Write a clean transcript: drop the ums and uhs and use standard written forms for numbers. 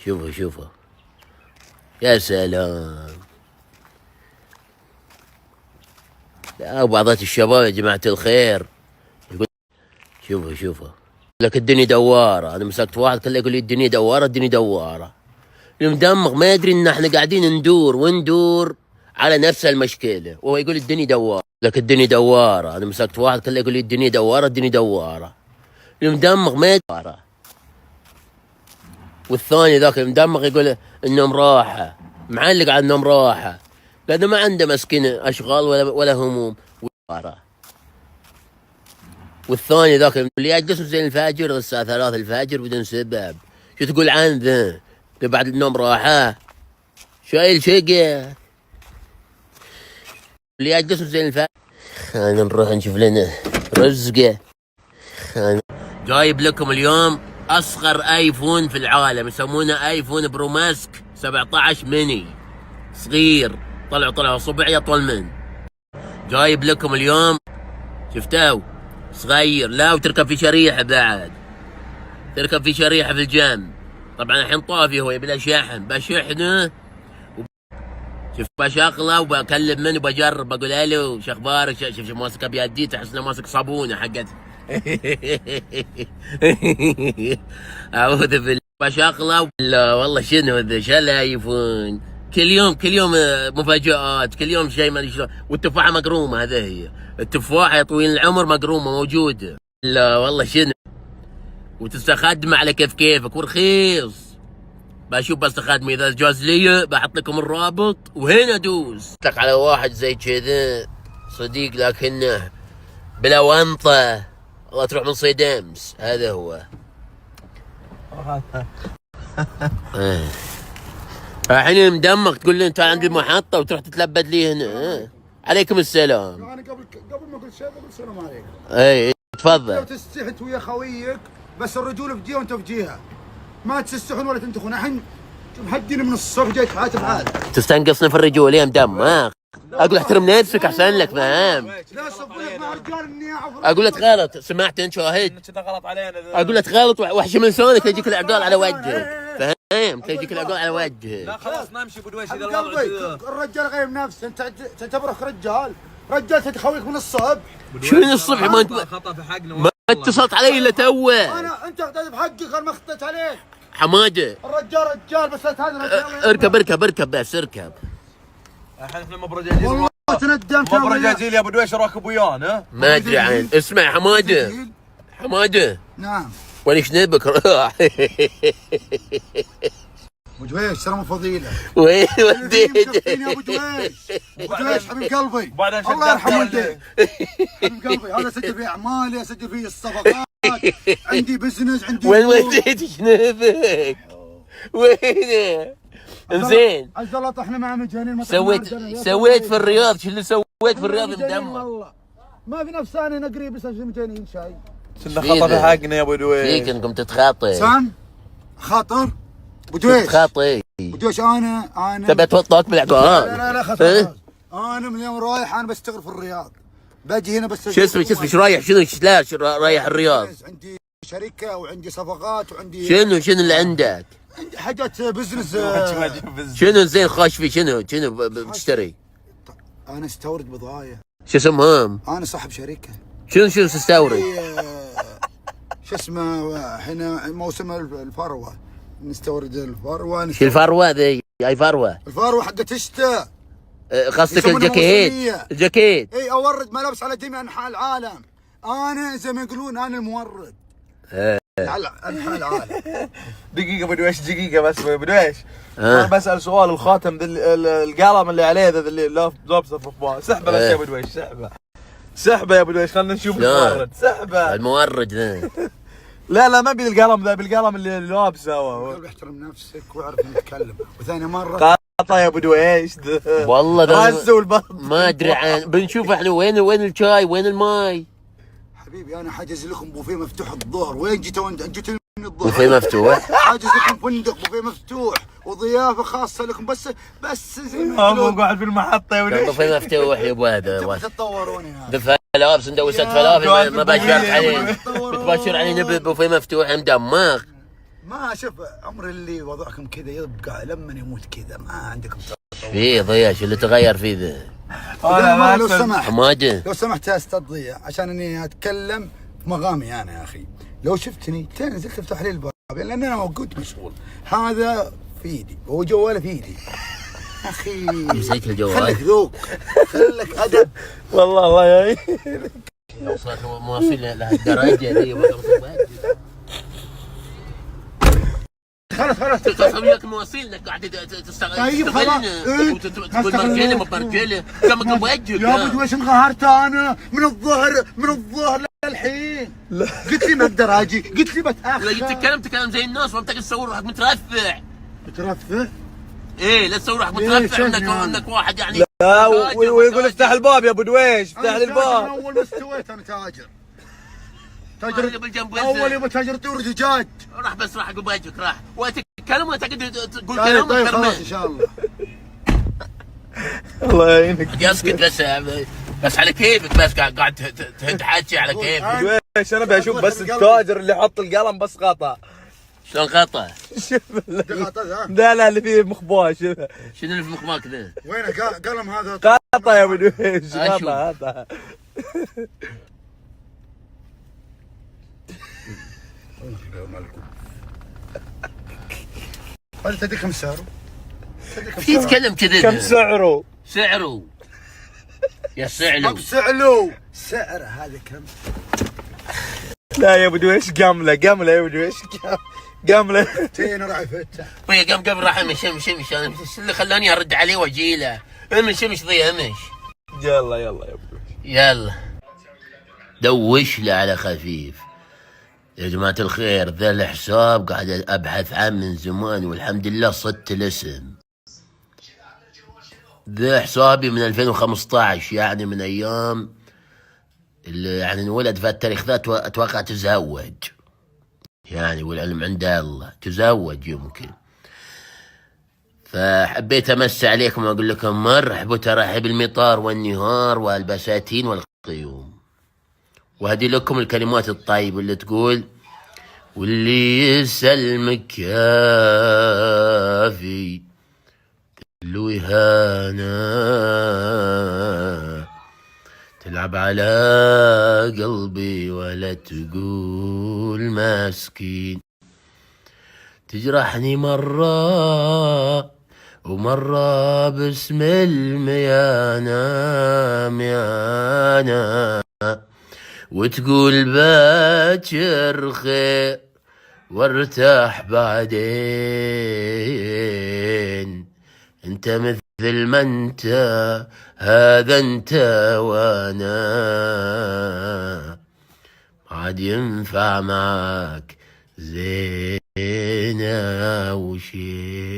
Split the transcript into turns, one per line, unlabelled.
شوفوا شوفوا، يا سلام. لا وبعضات الشباب يا جماعة الخير يقول شوفوا شوفوا لك الدنيا دوارة. أنا مسكت واحد كله يقول لي الدنيا دوارة الدنيا دوارة. المدمغ ما يدري إن إحنا قاعدين ندور وندور على نفس المشكلة، وهو يقول الدنيا دوارة. لك الدنيا دوارة. أنا مسكت واحد كله يقول لي الدنيا دوارة الدنيا دوارة. المدمغ ما يدري. والثاني ذاك المدمغ يقول إنهم راحة، معلق على إنهم راحة، لأنه ما عنده مسكين أشغال ولا هموم. والثاني ذاك اللي يجلس زين الفجر الساعة 3 الفجر بدون سبب. شو تقول عن ذا؟ بعد النوم راحة شايل شقة. اللي يجلس زين الفجر. خلينا نروح نشوف لنا رزقه. جايب لكم اليوم أصغر آيفون في العالم، يسمونه آيفون برو ماسك 17 ميني، صغير. طلعوا صبعي أطول من. جايب لكم اليوم، شفتوه صغير. لا وتركب في شريحة بعد، تركب في شريحة في الجنب. طبعا الحين طافي هو يبي له شحن، بشحنه شوف بشغله وبكلم منه وبجرب، بقول الو شو اخبارك؟ شوف ماسكه بيدي تحس انه ماسك صابونه حقت. اعوذ بالله. بشغله لا والله شنو ذا؟ شو الايفون؟ كل يوم مفاجآت، كل يوم شيء ما ادري شلون. والتفاحه مقرومه، هذا هي التفاحه يا طويل العمر مقرومه موجوده. لا والله شنو. وتستخدمه على كيفك ورخيص. بشوف بستخدمه اذا جاز لي بحط لكم الرابط وهنا دوس. لك على واحد زي كذا صديق لكنه بلا ونطه، والله تروح من صيد امس. هذا هو. الحين مدمغ تقول لي انت عندي المحطه وتروح تتلبد لي هنا. عليكم السلام.
انا قبل ما قلت شيء بقول السلام عليكم.
اي تفضل.
لو تستحت ويا خويك بس الرجول في جهه وانت في جهه، ما تستحون ولا تنتخون. الحين محدين من الصبح جاي تحاتف حالك.
تستنقصني في الرجول يا مدمغ. اقول احترم نفسك احسن لك، فاهم؟
لا صبرك مع رجال اني اعرف.
اقول لك غلط، سمعت انت شاهد؟
كذا غلط علينا.
اقول لك غلط وحش من لسانك يجيك العقال على وجهه، فاهم؟ تجيك العقال على وجهه.
لا خلاص نمشي بدويش اذا
الوضع. الرجال غير نفسه، انت تعتبرك رجال تخويك من الصبح.
شو من الصبح؟ ما انت
خطا في حقنا،
ما اتصلت علي الا توه.
انت اعترف بحقك، انا ما خطيت عليك.
حماده
الرجال رجال بس هذا
اركب بس اركب.
الحين احنا مبرجاجين
والله تندمت
مبرجاجين يا ابو دويش راكب ويانا.
ما ادري عن اسمع حماده
نعم.
وين شنبك راح؟
ابو دويش ترى مو فضيله.
وين وديت؟
يا ابو دويش. ابو دويش حبيب قلبي،
بعدين
الله يرحم والديك. حبيب قلبي هذا اسجل فيه اعمالي، اسجل فيه الصفقات، عندي بزنس، عندي
وين وديت شنبك؟ وين؟ زين
عز الله احنا مع مجانين.
سويت في الرياض. شو اللي سويت في الرياض مدمر؟
والله ما في نفس ثاني نقري بس مجانين شاي.
كنا خطا في حقنا يا ابو دويش.
فيك انكم تتخاطي.
سام خاطر ابو دويش.
تتخاطي
ابو دويش. انا
تبى توطط بالعقال.
لا خلاص. انا من اليوم رايح، انا بشتغل في الرياض، باجي هنا بس.
شو اسمك ايش رايح؟ شنو رايح الرياض؟
عندي شركه وعندي صفقات وعندي
شنو اللي عندك؟
عندي حاجات بزنس.
شنو زين خاش في شنو بتشتري؟
انا استورد بضايع.
شو اسمهم؟
انا صاحب شركه.
شنو تستورد؟
شو اسمه هنا موسم الفروه، نستورد الفروه.
شو الفروه ذي؟ اي فروه؟
الفروه حقت الشتاء.
قصدك الجاكيت؟
اي اورد ملابس على جميع انحاء العالم. انا زي ما يقولون انا المورد على انحاء العالم.
دقيقة ابو دويش، دقيقة بس ابو دويش. انا بسأل سؤال. الخاتم القلم اللي عليه ذا اللي لابسه في فواه، سحبه بس يا ابو دويش، سحبه يا ابو دويش. خلينا نشوف المورد. سحبه
المورد ذا.
لا ما بي القلم ذا، بالقلم اللي لابسه.
احترم نفسك واعرف نتكلم. وثاني مرة
قطع يا ابو دويش.
والله
راس والبطن
ما ادري عن. بنشوف احنا وين الشاي وين الماي.
حبيبي انا حاجز لكم بوفيه مفتوح الظهر. وين جيتوا انت؟ جيتوا من الظهر.
بوفيه مفتوح؟
حاجز لكم فندق بوفيه مفتوح وضيافه خاصه لكم. بس زي ما
ابو قاعد في المحطه يا ابو دويش.
بوفيه مفتوح يا ابو هذا.
تتطوروني هذا.
دفع فلافل سندويشات فلافل ما بشرت عليه. بتبشر علينا بوفيه مفتوح يا مدماغ.
ما شوف عمر اللي وضعكم كذا يبقى لما يموت كذا ما عندكم.
في ضياء شو اللي تغير فيه ذا؟
انا
لو سمحت
حماده
لو سمحت يا استاذ ضياء عشان اني اتكلم في مقامي انا يا اخي. لو شفتني تنزل تفتح لي الباب لان انا موجود مشغول. هذا في ايدي وهو جواله في ايدي. اخي
امسك الجوال.
خليك ذوق خليك ادب.
والله الله يعين.
وصلت مواصل لهالدرجه ذي
خلاص
تصل وياك مواصل انك قاعد تستغل
طيب خلاص
تقول مركله ما مركله كم بوجهك
يا ابو دويش انقهرت انا من الظهر للحين. قلت لي ما اقدر اجي قلت لي بتاخر.
لا تتكلم زي الناس وانت تصور روحك مترفع.
مترفع؟
ايه لا تصور روحك مترفع انك واحد يعني.
لا ويقول افتح الباب يا ابو دويش افتح لي الباب.
اول ما استويت انا تاجر اول يوم تاجر طيور دجاج.
راح بوجهك راح وتتكلم وتقعد تقول
طيب
كلام
خلاص ان شاء الله.
الله يعينك.
اسكت بس على كيفك بس قاعد تهد حاجي على كيفك.
دويش انا بشوف بس التاجر اللي حط القلم بس قطع.
شلون قطع؟
شوف لا اللي فيه مخبوش.
شنو اللي في مخماك ذا؟
وينه قلم هذا؟
قطع يا ابو دويش قطع.
هذا تدري كم سعره؟
في يتكلم كذا
كم سعره؟
يا سعلو
سعر هذا كم؟
لا يا ابو دويش قمله يا ابو دويش قمله.
تينا راح يفتح.
ويا قبل راح امشي انا ايش اللي خلاني ارد عليه واجي له؟ امش ضيع امش.
يلا يا ابو دويش
يلا دوش له على خفيف. يا جماعة الخير ذا الحساب قاعد ابحث عنه من زمان والحمد لله صدت الاسم. ذا حسابي من 2015 يعني من ايام اللي يعني انولد في التاريخ ذا اتوقع تزوج يعني والعلم عند الله تزوج يمكن. فحبيت امسي عليكم واقول لكم مرحبا ترحب المطار والنهار والبساتين والقيوم. وهذه لكم الكلمات الطيبة اللي تقول واللي يسلمك كافي له إهانة تلعب على قلبي ولا تقول مسكين. تجرحني مرة ومرة باسم الميانة وتقول باكر خير وارتاح بعدين. انت مثل ما انت هذا انت وانا عاد ينفع معك زين وشي.